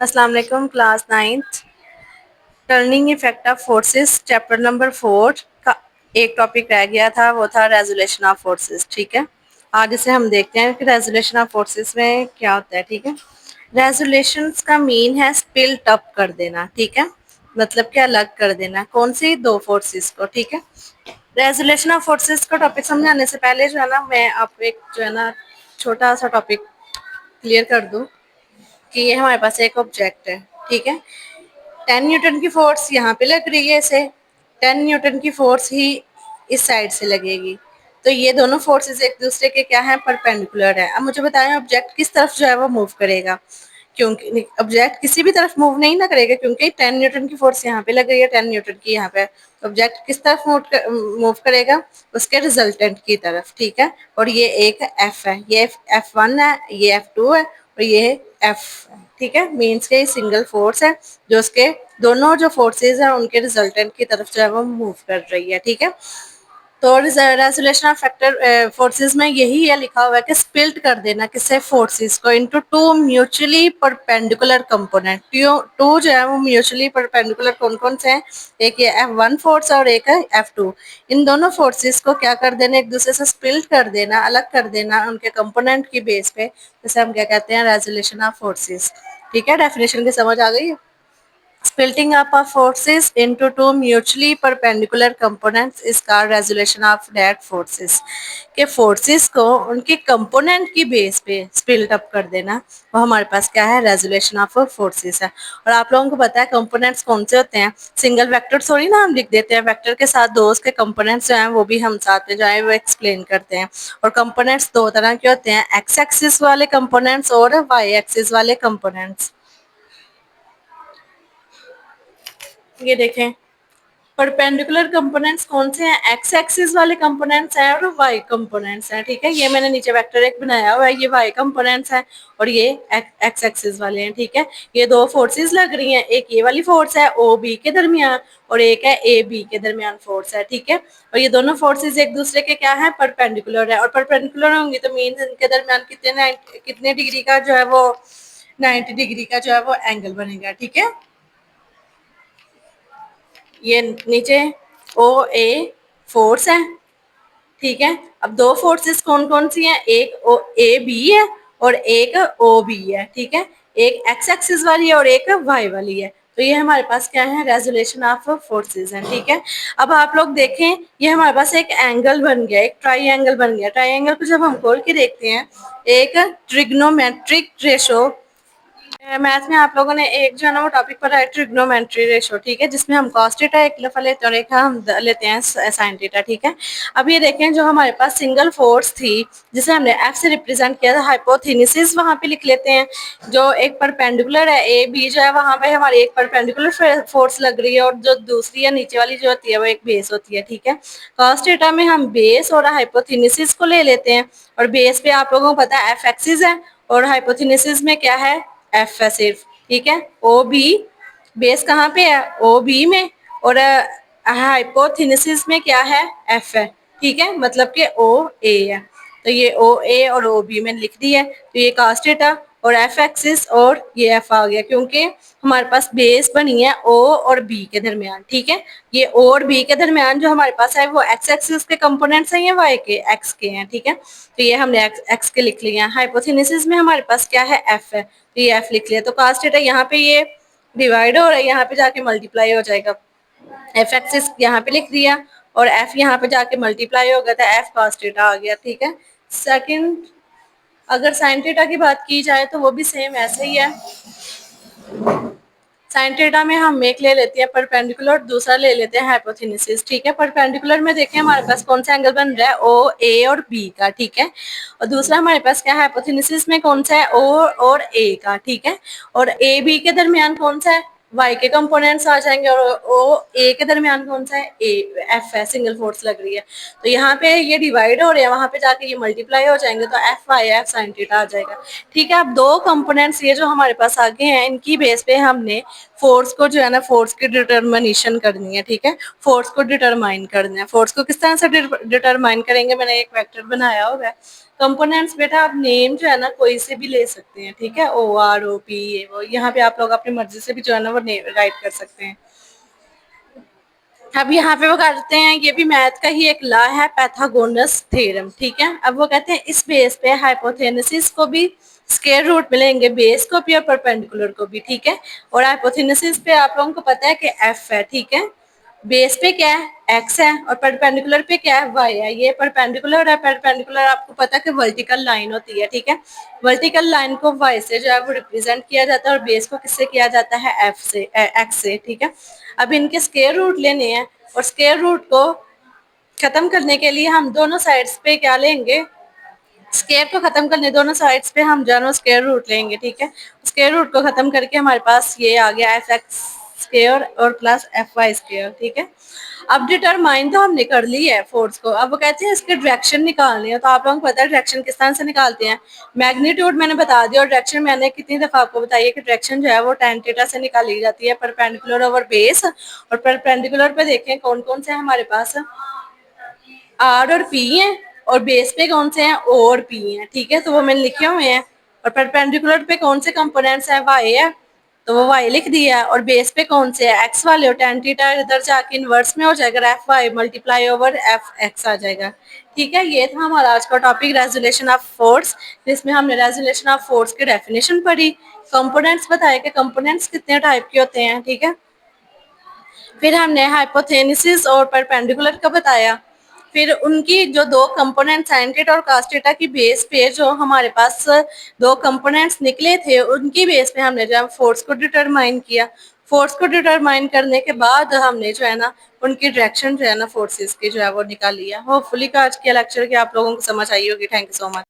अस्सलाम वालेकुम class 9th turning effect of forces chapter number 4 का एक टॉपिक रह गया था, वो था रेजोल्यूशन ऑफ फोर्सेस। ठीक है, आज इसे हम देखते हैं कि रेजोल्यूशन ऑफ फोर्सेस में क्या होता है। ठीक है, रेजोल्यूशन का मीन है स्पिल्ट अप कर देना। ठीक है, मतलब कि अलग कर देना कौन सी दो फोर्सेस को। ठीक है, रेजोल्यूशन ऑफ फोर्सेस का टॉपिक समझाने से पहले जो है ना, मैं आपको एक जो है ना छोटा सा टॉपिक क्लियर कर दूं कि ये हमारे पास एक ऑब्जेक्ट है। ठीक है, 10 न्यूटन की फोर्स यहाँ पे लग रही है, इसे 10 न्यूटन की फोर्स ही इस साइड से लगेगी। तो ये दोनों फोर्सेस एक दूसरे के क्या है, परपेंडिकुलर है। अब मुझे बताएं ऑब्जेक्ट किस तरफ जो है वो मूव करेगा, क्योंकि ऑब्जेक्ट किसी भी तरफ मूव नहीं ना करेगा, क्योंकि 10 न्यूटन की फोर्स यहाँ पे लग रही है, 10 न्यूटन की यहाँ पे। ऑब्जेक्ट किस तरफ मूव करेगा, उसके रिजल्टेंट की तरफ। ठीक है, और ये एक एफ है, ये F1 है, ये F2 है और ये एफ है। ठीक है, मीन्स के सिंगल फोर्स है जो उसके दोनों जो फोर्सेस हैं उनके रिजल्टेंट की तरफ जो है वो मूव कर रही है। ठीक है, तो रेजोल्यूशन ऑफ फैक्टर फोर्सेस में यही है लिखा हुआ है कि स्प्लिट कर देना किससे, फोर्सेस को into two mutually perpendicular component. Two जो है वो म्यूचुअली परपेंडिकुलर कौन कौन से हैं, एक ये F1 फोर्स और एक है F2। इन दोनों फोर्सेस को क्या कर देना, एक दूसरे से स्प्लिट कर देना, अलग कर देना उनके कंपोनेंट की बेस पे, जैसे हम क्या कहते हैं, रेजोल्यूशन ऑफ फोर्सेस। ठीक है, डेफिनेशन की समझ आ गई है। Splitting up of forces into two mutually perpendicular components is called resolution of that forces। के forces को उनके component की base पे split up कर देना, वो हमारे पास क्या है, resolution of forces है। और आप लोगों को पता है components कौन से होते हैं, सिंगल वेक्टर थोड़ी ना हम लिख देते हैं, वेक्टर के साथ दो उसके components जो हैं वो भी हम साथ में जो है वो explain करते हैं। और components दो तरह के होते हैं, x axis वाले components और y axis वाले components। ये देखें, परपेंडिकुलर कंपोनेंट्स कौन से हैं, एक्स एक्सिस वाले कंपोनेंट्स हैं और वाई कंपोनेंट्स हैं। ठीक है, ये मैंने नीचे वेक्टर एक बनाया हुआ है, ये वाई कंपोनेंट्स हैं और ये एक्स एक्सिस वाले हैं। ठीक है, ये दो फोर्सेस लग रही हैं, एक ये वाली फोर्स है ओ बी के दरमियान और एक है ए बी के दरमियान फोर्स है। ठीक है, और ये दोनों फोर्सेस एक दूसरे के क्या है, परपेंडिकुलर है। और परपेंडिकुलर होंगी तो मीन इनके दरमियान कितने डिग्री का जो है वो 90 डिग्री का जो है वो एंगल बनेगा। ठीक है, ये नीचे ओ ए फोर्स है। ठीक है, अब दो फोर्सेस कौन कौन सी हैं, एक ओ ए बी है और एक ओ बी है। ठीक है, एक एक्स एक्सिस वाली है और एक वाई वाली है। तो ये हमारे पास क्या है, रेजोल्यूशन ऑफ फोर्सेस है। ठीक है, अब आप लोग देखें, ये हमारे पास एक एंगल बन गया, एक ट्राइंगल बन गया। ट्राइंगल को जब हम खोल के देखते हैं, एक ट्रिग्नोमेट्रिक रेशो, मैथ में आप लोगों ने एक जो है ना वो टॉपिक पढ़ा है, ट्रिग्नोमेट्री रेशो। ठीक है, जिसमें हम कॉस थीटा एक दफा लेते हैं और एक हम लेते हैं साइन थीटा। ठीक है, अब ये देखें, जो हमारे पास सिंगल फोर्स थी जिसे हमने एफ से रिप्रेजेंट किया था, हाइपोथेनिसिस वहां पे लिख लेते हैं। जो एक परपेंडिकुलर है ए बी जो है, वहां पे हमारी एक परपेंडिकुलर फोर्स लग रही है और जो दूसरी है नीचे वाली जो होती है वो एक बेस होती है। ठीक है, कॉस थीटा में हम बेस और हाइपोथेनिसिस को ले लेते हैं, और बेस पे आप लोगों को पता है एफ एक्सिस है और हाइपोथेनिसिस में क्या है, एफ है सिर्फ। ठीक है, ओ बी बेस कहाँ पे है, ओ बी में, और हाइपोथेनिसिस में क्या है, एफ है। ठीक है, मतलब कि ओ ए है। तो ये ओ ए और ओ बी में लिख दी है, तो ये cos थीटा और एफ एक्सिस और ये एफ आ गया, क्योंकि हमारे पास बेस बनी है ओ और बी के दरमियान। ठीक है, ये ओ और बी के दरमियान जो हमारे पास है वो एक्स एक्सिस के कंपोनेंट्स हैं या वाई के, एक्स के हैं। ठीक है, तो ये हमने एक्स के लिख लिया। हाइपोथेनिसिस में हमारे पास क्या है, एफ है, तो ये एफ लिख लिया। तो cos थीटा यहाँ पे ये डिवाइड हो रहा है, यहाँ पे जाके मल्टीप्लाई हो जाएगा। एफ एक्सिस यहाँ पे लिख दिया और एफ यहाँ पे जाके मल्टीप्लाई हो गया था, एफ cos थीटा आ गया। ठीक है, सेकंड अगर साइन थीटा की बात की जाए तो वो भी सेम ऐसे ही है। साइन थीटा में हम एक ले लेते हैं परपेंडिकुलर, दूसरा ले लेते हैं हाइपोथेनिसिस। ठीक है, परपेंडिकुलर में देखें हमारे पास कौन सा एंगल बन रहा है, ओ ए और बी का। ठीक है, और दूसरा हमारे पास क्या है, हाइपोथेनिसिस में कौन सा है, ओ और ए का। ठीक है, और ए बी के दरमियान कौन सा है, वाई के कंपोनेंट्स आ जाएंगे, और ओ ए के दरमियान कौन सा है, ए एफ है, सिंगल फोर्स लग रही है। तो यहाँ पे ये डिवाइड हो रहे हैं, वहां पे जाके ये मल्टीप्लाई हो जाएंगे, तो F Y F sine theta आ जाएगा। ठीक है, अब दो कंपोनेंट्स ये जो हमारे पास आगे हैं, इनकी बेस पे हमने फोर्स को जो है ना, फोर्स की डिटर्मिनेशन करनी है। ठीक है, फोर्स को डिटरमाइन करना है। फोर्स को किस तरह से डिटरमाइन करेंगे, मैंने एक वेक्टर बनाया होगा, कंपोनेंट्स बेटा आप नेम जो है ना कोई से भी ले सकते हैं, ठीक है, OROP ये वो, यहाँ पे आप लोग अपनी मर्जी से भी जो है ना वो राइट कर सकते हैं। अब यहाँ पे वो करते हैं, ये भी मैथ का ही एक लॉ है, पैथागोनस थ्योरम, ठीक है। अब वो कहते हैं इस बेस पे हाइपोथेसिस को भी स्क्वायर रूट मिलेंगे, बेस को भी और परपेंडिकुलर को भी, ठीक है। और हाइपोथेसिस पे आप लोगों को पता है कि एफ है, ठीक है। बेस पे क्या है, एक्स है, और परपेंडिकुलर पे क्या है, वाई है। ये परपेंडिकुलर है, परपेंडिकुलर आपको पता है कि वर्टिकल लाइन होती है, ठीक है। वर्टिकल लाइन को वाई से जो है वो रिप्रेजेंट किया जाता है और बेस को किससे किया जाता है, एफ से, एक्स से, ठीक है। अब इनके स्क्वायर रूट लेने हैं और स्क्वायर रूट को खत्म करने के लिए हम दोनों साइड्स पे क्या लेंगे, स्क्वायर को खत्म करने दोनों साइड्स पे हम जानो स्क्वायर रूट लेंगे, ठीक है। स्क्वायर रूट को खत्म करके हमारे पास ये आ गया एफ एक्स स्क्वायर और प्लस एफ वाई स्क्वायर, ठीक है। अब डिटरमाइन तो हमने कर ली है फोर्स को, अब वो कहते हैं इसके डायरेक्शन निकालनी है। तो आप लोगों को पता है डायरेक्शन किस तरह से निकालते हैं, मैग्नीट्यूड मैंने बता दिया और डायरेक्शन मैंने कितनी दफा आपको बताई है कि डायरेक्शन जो है वो tan थीटा से निकाली जाती है, परपेंडिकुलर ओवर बेस। और परपेंडिकुलर पे देखें कौन कौन से है हमारे पास, आर और पी है, और बेस पे कौन से हैं, ओ और पी हैं, ठीक है। तो वो मैंने लिखे हुए हैं। और परपेंडिकुलर पे कौन से कंपोनेंट्स हैं, वाई है, तो वो वाई लिख दिया। और बेस पे कौन से है, एक्स वाले, और tan थीटा इधर जाके इनवर्स में हो जाएगा, F Y multiply over F X आ जाएगा, ठीक है। ये था हमारा आज का टॉपिक रेजोल्यूशन ऑफ फोर्स, जिसमें हमने रेजोल्यूशन ऑफ फोर्स की डेफिनेशन पढ़ी, कंपोनेंट्स बताए कि कंपोनेंट्स कितने टाइप के होते हैं, ठीक है। फिर हमने हाइपोथेसिस और परपेंडिकुलर का बताया। फिर उनकी जो दो कंपोनेंट साइन थीटा और cos थीटा की बेस पे जो हमारे पास दो कंपोनेंट्स निकले थे, उनकी बेस पे हमने जो है फोर्स को डिटरमाइन किया। फोर्स को डिटरमाइन करने के बाद हमने जो है ना उनकी डायरेक्शन जो है ना फोर्सेस की जो है वो निकाल लिया। होपफुली का आज के लेक्चर की आप लोगों को समझ आई होगी। Thank you so much.